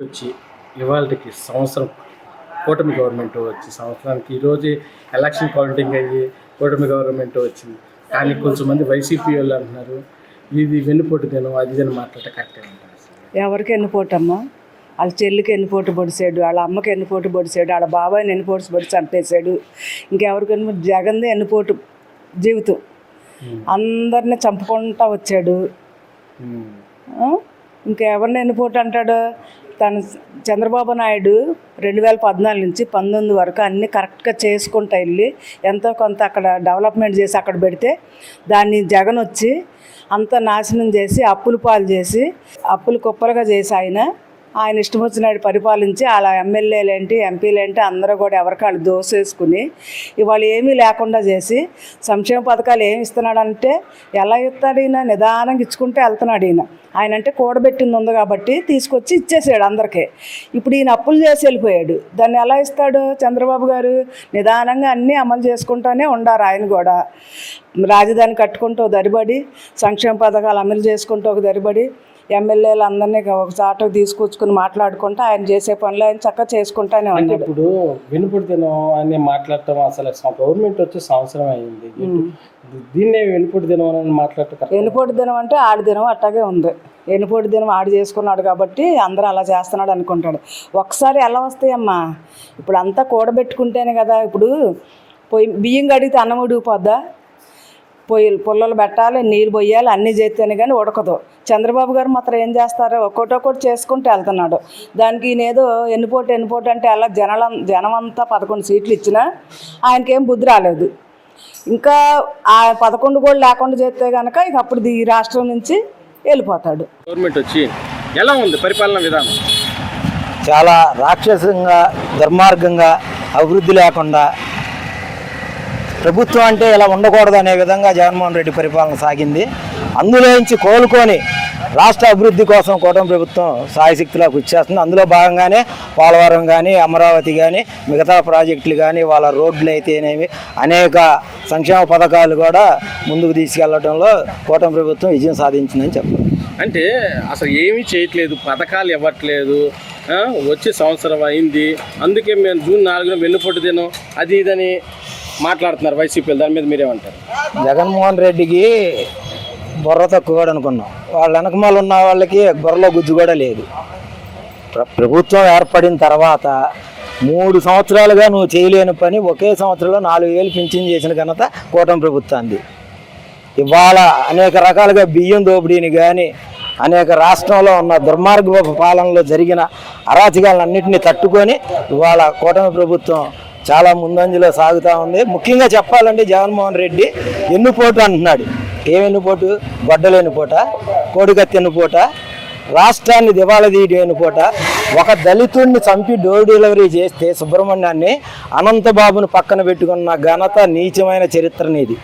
వచ్చి ఇవాళకి సంవత్సరం కూటమి గవర్నమెంట్ వచ్చి సంవత్సరానికి ఈరోజు ఎలక్షన్ కౌంటింగ్ అయ్యి కూటమి గవర్నమెంట్ వచ్చింది. కానీ కొంచెం మంది వైసీపీ వాళ్ళు అంటున్నారు ఇది వెన్నుపోటు దినం అది అని మాట్లాడితే కరెక్టే అంటారు. ఎవరికి ఎన్నుపోటమ్మా? వాళ్ళ చెల్లికి ఎన్నుపోటు పొడిసాడు, వాళ్ళ అమ్మకి ఎన్నుపోటు పొడిసాడు, వాళ్ళ బాబాయిని ఎన్నుపోటు పొడి చంపేశాడు. ఇంకెవరికి జగన్ది ఎన్నుపోటు జీవితం. అందరిని చంపుకుంటా వచ్చాడు. ఇంకెవరిని ఎన్నుపోటు అంటాడు? తను చంద్రబాబు నాయుడు 2014 నుంచి 19 వరకు అన్నీ కరెక్ట్గా చేసుకుంటా వెళ్ళి ఎంతో కొంత అక్కడ డెవలప్మెంట్ చేసి అక్కడ పెడితే దాన్ని జగన్ వచ్చి అంత నాశనం చేసి అప్పులు పాలు చేసి అప్పులు కుప్పలుగా చేసి ఆయన ఇష్టం వచ్చినట్టు పరిపాలించి అలా ఎమ్మెల్యేలేంటి ఎంపీలేంటి అందరూ కూడా ఎవరికాళ్ళు దోసేసుకుని ఇవాళ ఏమీ లేకుండా చేసి సంక్షేమ పథకాలు ఏమి ఇస్తున్నాడంటే ఎలా ఇస్తాడు? ఈయన నిదానంగా ఇచ్చుకుంటే వెళ్తున్నాడు. ఆయన అంటే కూడబెట్టింది ఉంది కాబట్టి తీసుకొచ్చి ఇచ్చేసాడు అందరికీ. ఇప్పుడు ఈయన అప్పులు చేసి వెళ్ళిపోయాడు. దాన్ని ఎలా ఇస్తాడు చంద్రబాబు గారు? నిదానంగా అన్నీ అమలు చేసుకుంటూనే ఉండారు. ఆయన కూడా రాజధాని కట్టుకుంటూ దరిబడి సంక్షేమ పథకాలు అమలు చేసుకుంటూ ఒక దరిబడి ఎమ్మెల్యేలు అందరినీ ఒక చాటకు తీసుకొచ్చుకుని మాట్లాడుకుంటూ ఆయన చేసే పనులు ఆయన చక్కగా చేసుకుంటానే ఉన్నాడు. ఇప్పుడు వెనుపోటు దినం అని మాట్లాడటం అసలు గవర్నమెంట్ వచ్చి సంవత్సరం అయింది, దీన్నే వెనుపోటు దినం అని మాట్లాడటం. వెనుపోటు దినం అంటే ఆడి దినం అట్టాగే ఉంది. వెనుపోటు దినం ఆడు చేసుకున్నాడు కాబట్టి అందరూ అలా చేస్తున్నాడు అనుకుంటాడు. ఒకసారి ఎలా వస్తాయమ్మా? ఇప్పుడు అంతా కూడబెట్టుకుంటేనే కదా. ఇప్పుడు బియ్యం కడిగితే అన్నం ఉడికిపోద్దా? పుల్లలు పెట్టాలి, నీళ్ళు పోయాలి, అన్నీ చేస్తేనే కానీ ఉడకదు. చంద్రబాబు గారు మాత్రం ఏం చేస్తారు? ఒక్కొక్కటి చేసుకుంటూ వెళ్తున్నాడు. దానికి ఈయనేదో ఎన్నుపోటు అంటే అలా జనమంతా 11 సీట్లు ఇచ్చినా ఆయనకేం బుద్ధి రాలేదు. ఇంకా ఆ 11 కూడా లేకుండా చేస్తే కనుక ఇక అప్పుడు ఈ రాష్ట్రం నుంచి వెళ్ళిపోతాడు. గవర్నమెంట్ వచ్చి ఎలా ఉంది పరిపాలన విధానం? చాలా రాక్షసంగా, దుర్మార్గంగా, అభివృద్ధి లేకుండా, ప్రభుత్వం అంటే ఇలా ఉండకూడదు అనే విధంగా జగన్మోహన్ రెడ్డి పరిపాలన సాగింది. అందులోంచి కోలుకొని రాష్ట్ర అభివృద్ధి కోసం కూటమి ప్రభుత్వం సాయశక్తిలో కృషి చేస్తుంది. అందులో భాగంగానే పోలవరం కానీ, అమరావతి కానీ, మిగతా ప్రాజెక్టులు కానీ, వాళ్ళ రోడ్లు అయితేనేవి అనేక సంక్షేమ పథకాలు కూడా ముందుకు తీసుకెళ్లడంలో కూటమి ప్రభుత్వం విజయం సాధించిందని చెప్పారు. అంటే అసలు ఏమీ చేయట్లేదు, పథకాలు ఇవ్వట్లేదు, వచ్చి సంవత్సరం అయింది, అందుకే మేము జూన్ 4న వెన్నుపోటు దినం అది ఇదని మాట్లాడుతున్నారు వైసీపీలు. దాని మీద మీరేమంటారు? జగన్మోహన్ రెడ్డికి బుర్ర తక్కువ అనుకున్నాం. వాళ్ళ వెనకమాల ఉన్న వాళ్ళకి బుర్రలో గుజ్జు కూడా లేదు. ప్రభుత్వం ఏర్పడిన తర్వాత 3 సంవత్సరాలుగా నువ్వు చేయలేని పని ఒకే సంవత్సరంలో 4,000 పింఛన్ చేసిన ఘనత కూటమి ప్రభుత్వాన్ని. ఇవాళ అనేక రకాలుగా బియ్యం దోపిడీని కానీ, అనేక రాష్ట్రంలో ఉన్న దుర్మార్గ పాలనలో జరిగిన అరాచకాలన్నింటినీ తట్టుకొని ఇవాళ కూటమి ప్రభుత్వం చాలా ముందంజలో సాగుతూ ఉంది. ముఖ్యంగా చెప్పాలంటే జగన్మోహన్ రెడ్డి ఎన్నుపోటు అంటున్నాడు. ఏం ఎన్నుపోటు? గొడ్డలు ఎన్నుపోట, కోడికత్తి ఎన్నుపోట, రాష్ట్రాన్ని దివాళా తీయడం ఎన్నుపోట. ఒక దళితుడిని చంపి డోర్ డెలివరీ చేస్తే సుబ్రహ్మణ్యాన్ని అనంతబాబును పక్కన పెట్టుకున్న ఘనత నీచమైన చరిత్ర నీది.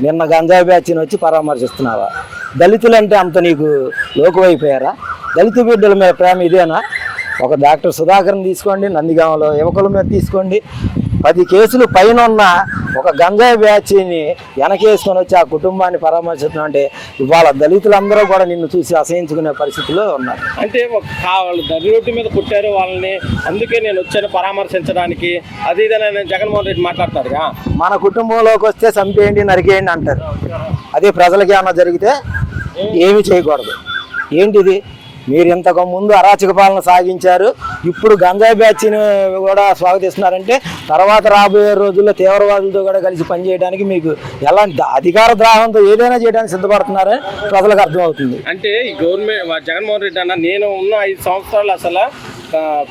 నిన్న గంజాయి బ్యాచ్ని వచ్చి పరామర్శిస్తున్నావా? దళితులంటే అంత నీకు లోకువైపోయారా? దళిత బిడ్డల మీద ప్రేమ ఇదేనా? ఒక డాక్టర్ సుధాకర్ని తీసుకోండి, నందిగామలో యువకుల మీద తీసుకోండి, 10 కేసులు పైన ఉన్న ఒక గంజాయి బ్యాచ్ని వెనకేసుకొని వచ్చి ఆ కుటుంబాన్ని పరామర్శించడం అంటే ఇవాళ దళితులందరూ కూడా నిన్ను చూసి అసహించుకునే పరిస్థితిలో ఉన్నారు. అంటే వాళ్ళు దళిత రోడ్డు మీద పుట్టారు వాళ్ళని, అందుకే నేను వచ్చాను పరామర్శించడానికి, అది ఇదని జగన్మోహన్ రెడ్డి మాట్లాడతారుగా. మన కుటుంబంలోకి వస్తే చంపేయండి, నరికేయండి అంటారు. అదే ప్రజలకి ఏమన్నా జరిగితే ఏమీ చేయకూడదు. ఏంటిది? మీరు ఇంతకు ముందు అరాచక పాలన సాగించారు, ఇప్పుడు గంజాయి బ్యాచ్ని కూడా స్వాగతిస్తున్నారంటే తర్వాత రాబోయే రోజుల్లో తీవ్రవాదులతో కూడా కలిసి పనిచేయడానికి మీకు ఎలాంటి అధికార ద్రావంతో ఏదైనా చేయడానికి సిద్ధపడుతున్నారని ప్రజలకు అర్థమవుతుంది. అంటే ఈ గవర్నమెంట్ జగన్మోహన్ రెడ్డి అన్న నేను ఉన్న 5 సంవత్సరాలు అసలు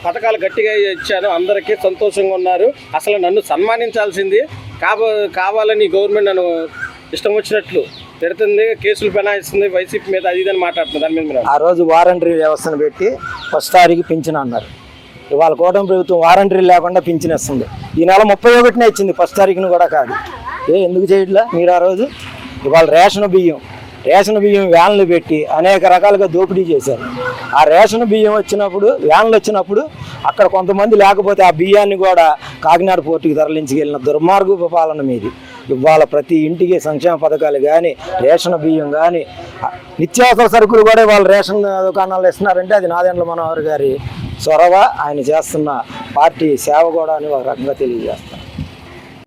పథకాలు గట్టిగా ఇచ్చాను, అందరికీ సంతోషంగా ఉన్నారు, అసలు నన్ను సన్మానించాల్సింది కావాలని గవర్నమెంట్ నన్ను ఇష్టం వచ్చినట్లు పెడుతుంది, కేసులు పెనాయిస్తుంది వైసీపీ మీద, అది ఇదని మాట్లాడుతుంది. దాని మీద ఆ రోజు వారంటరీ వ్యవస్థను పెట్టి 1వ తారీఖు పింఛన్ అన్నారు. ఇవాళ కూటమి ప్రభుత్వం వారంటరీ లేకుండా పింఛన్ ఇస్తుంది. ఈ నెల 31నే ఇచ్చింది, 1వ తారీఖును కూడా కాదు. ఎందుకు చేయట్లా మీరు ఆ రోజు? ఇవాళ రేషన్ బియ్యం వ్యాన్లు పెట్టి అనేక రకాలుగా దోపిడీ చేశారు. ఆ రేషన్ బియ్యం వచ్చినప్పుడు, వ్యాన్లు వచ్చినప్పుడు అక్కడ కొంతమంది లేకపోతే ఆ బియ్యాన్ని కూడా కాకినాడ పోర్టుకి తరలించుకెళ్ళిన దుర్మార్గపు పాలన మీది. ఇవాళ ప్రతి ఇంటికి సంక్షేమ పథకాలు కానీ రేషన్ బియ్యం కానీ నిత్యావసర సరుకులు కూడా వాళ్ళ రేషన్ దుకాణాలు ఇస్తున్నారంటే అది నాదెండ్ల మనోహర్ గారి చొరవ, ఆయన చేస్తున్న పార్టీ సేవ కూడా అని ఒక రకంగా తెలియజేస్తాం.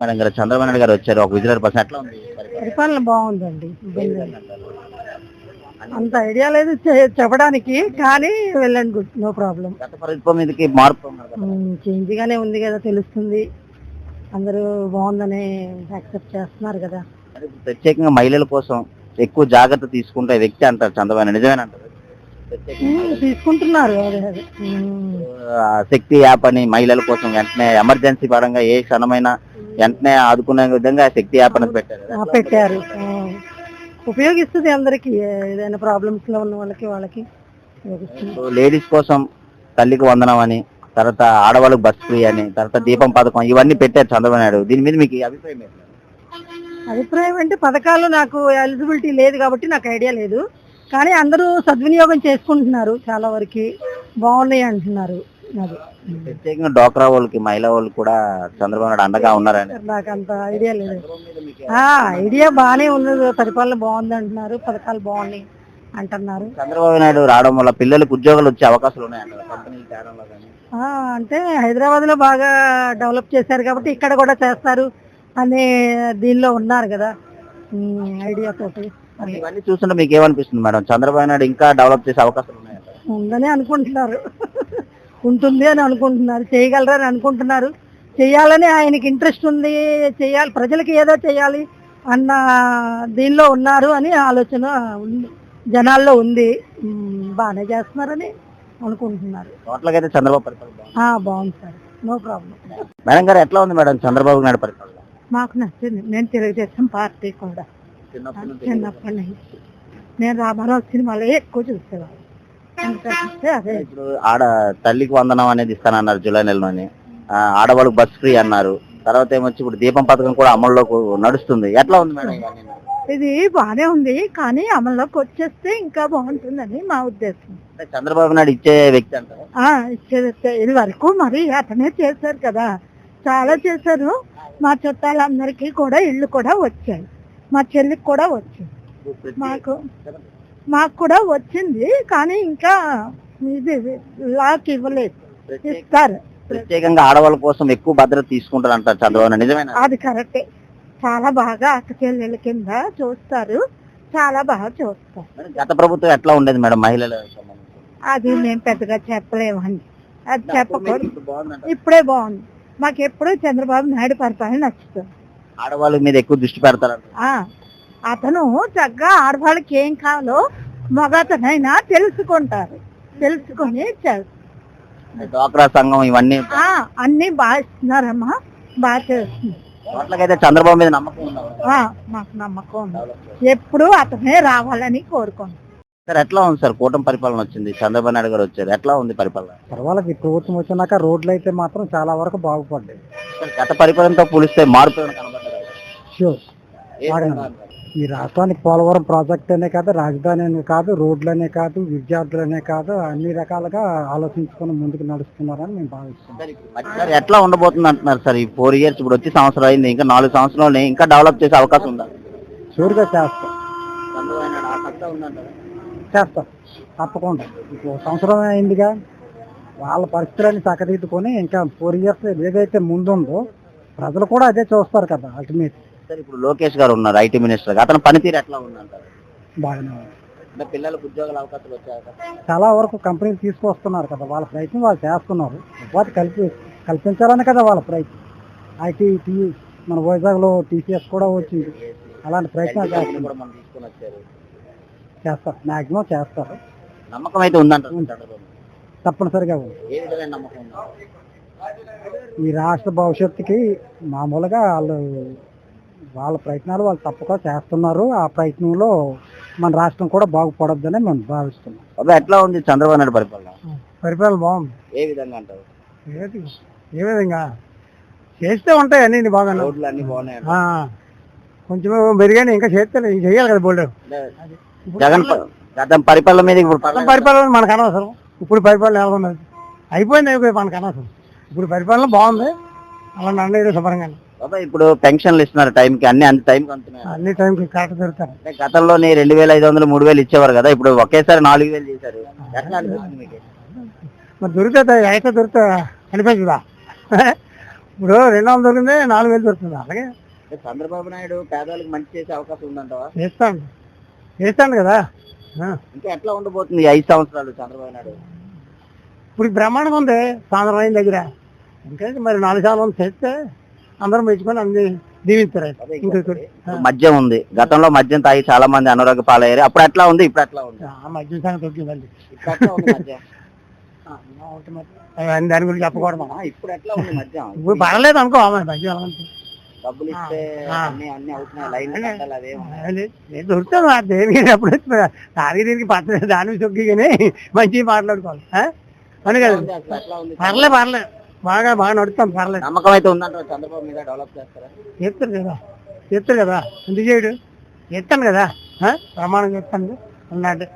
మేడం గారు చంద్రబాబు నాయుడు గారు వచ్చారు, ఒక విజిలర్ పర్సన్ ఎట్లా ఉంది పరిపాలన బాగుందండి, అంత ఐడియా లేదు చెప్పడానికి, కానీ వెళ్ళండి గుడ్, నో ప్రాబ్లం. గత ప్రభుత్వం మీదకి మార్పు ఉన్నారు కదా. చేంజ్ గానే ఉంది కదా, తెలుస్తుంది, అందరూ బాగుందని యాక్సెప్ట్ చేస్తున్నారు కదా. మరి ప్రత్యేకంగా మహిళల కోసం ఎక్కువ జాగ్రత్త తీసుకుంటే వ్యక్తి అంటారు చంద్రబాబు నాయుడు, నిజమేనంటారు? తీసుకుంటున్నారు, అదే అదే. శక్తి యాప్ అని మహిళల కోసం వెంటనే ఎమర్జెన్సీ పరంగా ఏ క్షణమైనా వెంటనే ఆదుకునే విధంగా శక్తి యాప్ అనేది పెట్టారు. పెట్టారు, ఉపయోగిస్తుంది అందరికి, ఏదైనా ప్రాబ్లమ్స్ లో ఉన్న వాళ్ళకి లేడీస్ కోసం తల్లికి వందనం అని, తర్వాత ఆడవాళ్ళకి బస్ ఫ్రీ అని, తర్వాత దీపం పథకం, ఇవన్నీ పెట్టారు చంద్రబాబు నాయుడు. దీని మీద మీకు అభిప్రాయం ఏంటి? అభిప్రాయం అంటే పథకాలు నాకు ఎలిజిబిలిటీ లేదు కాబట్టి నాకు ఐడియా లేదు, కానీ అందరూ సద్వినియోగం చేసుకుంటున్నారు, చాలా వరకు బాగున్నాయి అంటున్నారు. అది ప్రత్యేకంగా డోక్రా వాళ్ళకి, మహిళా వాళ్ళు కూడా చంద్రబాబు నాయుడు అండగా ఉన్నారని నాకు అంత ఐడియా లేదు. ఐడియా బాగానే ఉన్నది, పరిపాలన బాగుంది అంటున్నారు, పథకాలు బాగున్నాయి అంటున్నారు. చంద్రబాబు నాయుడు రావడం వల్ల పిల్లలకు ఉద్యోగాలు వచ్చే అవకాశాలు ఉన్నాయంటారు కంపెనీల తేడంలో కానీ? అంటే హైదరాబాద్ లో బాగా డెవలప్ చేశారు కాబట్టి ఇక్కడ కూడా చేస్తారు అనే దీనిలో ఉన్నారు కదా, ఐడియా తోటి. ఇవన్నీ చూస్తుంటే మీకు ఏమనిపిస్తుంది మేడం, చంద్రబాబు నాయుడు ఇంకా డెవలప్ చేసే అవకాశాలు ఉన్నాయంటారు? ఉందని అనుకుంటున్నారు, ఉంటుంది అని అనుకుంటున్నారు, చేయగలరని అనుకుంటున్నారు, చేయాలని ఆయనకి ఇంట్రెస్ట్ ఉంది, చేయాలి, ప్రజలకి ఏదో చేయాలి అన్న దీనిలో ఉన్నారు అని ఆలోచన ఉంది, జనాల్లో ఉంది, బాగానే చేస్తున్నారని అనుకుంటున్నారు. టోటల్గా అయితే చంద్రబాబు పరిపాలన బాగుంది సార్, నో ప్రాబ్లం. మేడం గారు ఎట్లా ఉంది మేడం చంద్రబాబు నాయుడు పరిపాలన? మాకు నచ్చింది, నేను తెలుగుదేశం పార్టీ కూడా చిన్నప్పటి నుంచి నేను రామారావు సినిమాలో ఎక్కువ చూసేవాళ్ళు. అదే ఇప్పుడు ఆడ తల్లికి వందనం అనేది ఇస్తానన్నారు జూలై నెలలోని, ఆడవాళ్ళకి బస్ ఫ్రీ అన్నారు, తర్వాత ఏమొచ్చి ఇప్పుడు దీపం పథకం కూడా అమల్లోకి నడుస్తుంది. ఎట్లా ఉంది మేడం ఇవన్నీ? ఇది బాగానే ఉంది, కానీ అమల్లోకి వచ్చేస్తే ఇంకా బాగుంటుందని మా ఉద్దేశం. చంద్రబాబు నాయుడు ఇచ్చే వ్యక్తి అంటారు? ఇచ్చేది ఇది వరకు మరి అతనే చేశారు కదా, చాలా చేశారు. మా చుట్టాలందరికీ కూడా ఇళ్ళు కూడా వచ్చాయి, మా చెల్లికి కూడా వచ్చింది, మాకు కూడా వచ్చింది, కానీ ఇంకా ఇది లాక్ ఇవ్వలేదు, ఇస్తారు. ప్రత్యేకంగా ఆడవాళ్ళ కోసం ఎక్కువ భద్రత తీసుకుంటారు అంటారు చంద్రబాబు నాయుడు, నిజమేనా? అది కరెక్టే, చాలా బాగా అక్క చెల్లెల కింద చూస్తారు, చాలా బాగా చూస్తారు. గత ప్రభుత్వం ఎట్లా ఉండేది మేడం మహిళల? అది మేము పెద్దగా చెప్పలేమండి, అది చెప్పకూడదు. ఇప్పుడే బాగుంది, మాకు ఎప్పుడూ చంద్రబాబు నాయుడు పరిపాలన నచ్చుతుంది. ఆడవాళ్ళ మీద ఎక్కువ దృష్టి పెడతారు. అతను చక్కగా ఆడవాళ్ళకి ఏం కావాలో మగతనైనా తెలుసుకుంటారు, తెలుసుకొని డ్వాక్రా సంఘం ఇవన్నీ అన్ని బాగా ఇస్తున్నారమ్మా, బాగా చేస్తున్నారు. అట్లకైతే చంద్రబాబు మీద నమ్మకం ఉందా? మాకు నమ్మకం ఉంది, ఎప్పుడు అతనే రావాలని కోరుకుంటున్నాం. సార్ ఎట్లా ఉంది సార్, కూటమి పరిపాలన వచ్చింది, చంద్రబాబు నాయుడు గారు వచ్చారు, ఎట్లా ఉంది పరిపాలన? పర్వాలేదు, ప్రభుత్వం వచ్చినాక రోడ్లు అయితే మాత్రం చాలా వరకు బాగుపడ్డాయి. గత పరిపాలనతో పోలిస్తే మార్పు కనబడ్డారు. షూర్, ఈ రాష్ట్రానికి పోలవరం ప్రాజెక్ట్ అనే కాదు, రాజధాని అనే కాదు, రోడ్లనే కాదు, విద్యార్థులనే కాదు, అన్ని రకాలుగా ఆలోచించుకొని ముందుకు నడుస్తున్నారని మేము భావిస్తున్నాం. ఎట్లా ఉండబోతుంది అంటున్నారు సార్? ఈ 4 years ఇప్పుడు వచ్చి సంవత్సరం అయింది, ఇంకా 4 సంవత్సరాలు ఇంకా డెవలప్ చేసే అవకాశం ఉందా? షూర్గా చేస్తాం, చేస్తాం తప్పకుండా. ఇప్పుడు సంవత్సరం అయిందిగా, వాళ్ళ పరిస్థితులన్నీ చక్కదిద్దుకొని ఇంకా 4 years ఏదైతే ముందుందో ప్రజలు కూడా అదే చూస్తారు కదా అల్టిమేట్. సార్ ఇప్పుడు లోకేష్ గారు ఉన్నారు ఐటీ మినిస్టర్, అతని పనితీరు ఎట్లా ఉందంటారు? బాగానే ఉంది, పిల్లలకు ఉద్యోగాల అవకాశాలు వచ్చాయి, చాలా వరకు కంపెనీలు తీసుకొస్తున్నారు కదా, వాళ్ళ ప్రయత్నం వాళ్ళు చేస్తున్నారు, ఉపాధి కల్పించాలని కదా వాళ్ళ ప్రయత్నం. ఐటీ మన వైజాగ్లో టీసీఎస్ కూడా వచ్చింది, అలాంటి ప్రయత్నాలు చేస్తారు, మ్యాక్సిమం చేస్తారు. నమ్మకం అయితే ఉందంటారు? తప్పనిసరిగా ఉంది. ఈ రాష్ట్ర భవిష్యత్తుకి మామూలుగా వాళ్ళ ప్రయత్నాలు వాళ్ళు తప్పక చేస్తున్నారు, ఆ ప్రయత్నంలో మన రాష్ట్రం కూడా బాగుపడొద్దని మేము భావిస్తున్నాం. ఎట్లా ఉంది చంద్రబాబు నాయుడు పరిపాలన? పరిపాలన బాగుంది. ఏ విధంగా అంటారు? ఏ విధంగా చేస్తే ఉంటాయి అన్ని బాగా, రోడ్లు అన్ని బాగున్నాయి, కొంచెం మెరుగైన ఇంకా చేయాలి కదా బోల్డ్. జగన్ పరిపాలన మీద ఇప్పుడు పరిపాలన మనకు అనవసరం, ఇప్పుడు పరిపాలన ఎలా ఉన్నది అయిపోయింది, మనకు అనవసరం. ఇప్పుడు పరిపాలన బాగుంది, అలా నన్ను శుభ్రంగా బాబా ఇప్పుడు పెన్షన్లు ఇస్తున్నారు టైంకి, అంత టైంకి అందుతున్నాయి. అన్ని టైంకి కరెక్ట్ దొరుకుతారు. అంటే గతంలోని 2,500 3,000 ఇచ్చేవారు కదా, ఇప్పుడు ఒకేసారి 4,000 చేశారు. ఎట్లా అనిపిస్తుంది మీకు? మరి దొరుకుతుంది అయితే దొరుకుతా అనిపించదా? ఇప్పుడు 200 దొరికింది 4,000 దొరుకుతుంది. అలాగే అంటే చంద్రబాబు నాయుడు పేదవాళ్ళకి మంచి చేసే అవకాశం ఉందంటావా? చేస్తాను కదా. ఇంకా ఎట్లా ఉండబోతుంది ఈ 5 సంవత్సరాలు చంద్రబాబు నాయుడు? ఇప్పుడు బ్రహ్మాండంగా ఉంది సాంద్రమైన దగ్గర. ఇంకా మరి 4 సంవత్సరాలు చేస్తే అందరం మెచ్చుకొని అన్ని దీవిస్తారు. ఇప్పుడు మద్యం ఉంది, గతంలో మద్యం తాగి చాలా మంది అనారోగ్య పాలయ్యారు. అప్పుడు ఎట్లా ఉంది, ఇప్పుడు ఎట్లా ఉంది? మద్యం సంగతి దొరికిందండి. ఇప్పుడు ఎట్లా ఉంది మద్యం? దాని గురించి చెప్పకూడదు. ఇప్పుడు ఎట్లా ఉంది మద్యం? ఇప్పుడు పర్లేదు అనుకో మద్యం అలాంటి డబ్బులు ఇస్తే అన్ని అవుతున్నాయి, లైన్ కట్టాలి, అదేమో దొరుకుతాను దేనికి అప్పుడు దానికి దీనికి పచ్చ దాని సొక్కి కానీ మంచిగా మాట్లాడుకోవాలి అని కదా. ఎట్లా ఉంది? పర్లేదు బాగా నడుస్తాం. పర్లేదు, నమ్మకం అయితే ఉందంటారు చంద్రబాబు మీద డెవలప్ చేస్తారా? చెప్తారు కదా ఎందుకు చేయడు? చెప్తాను కదా ప్రమాణం చెప్తాను అన్నట్టు.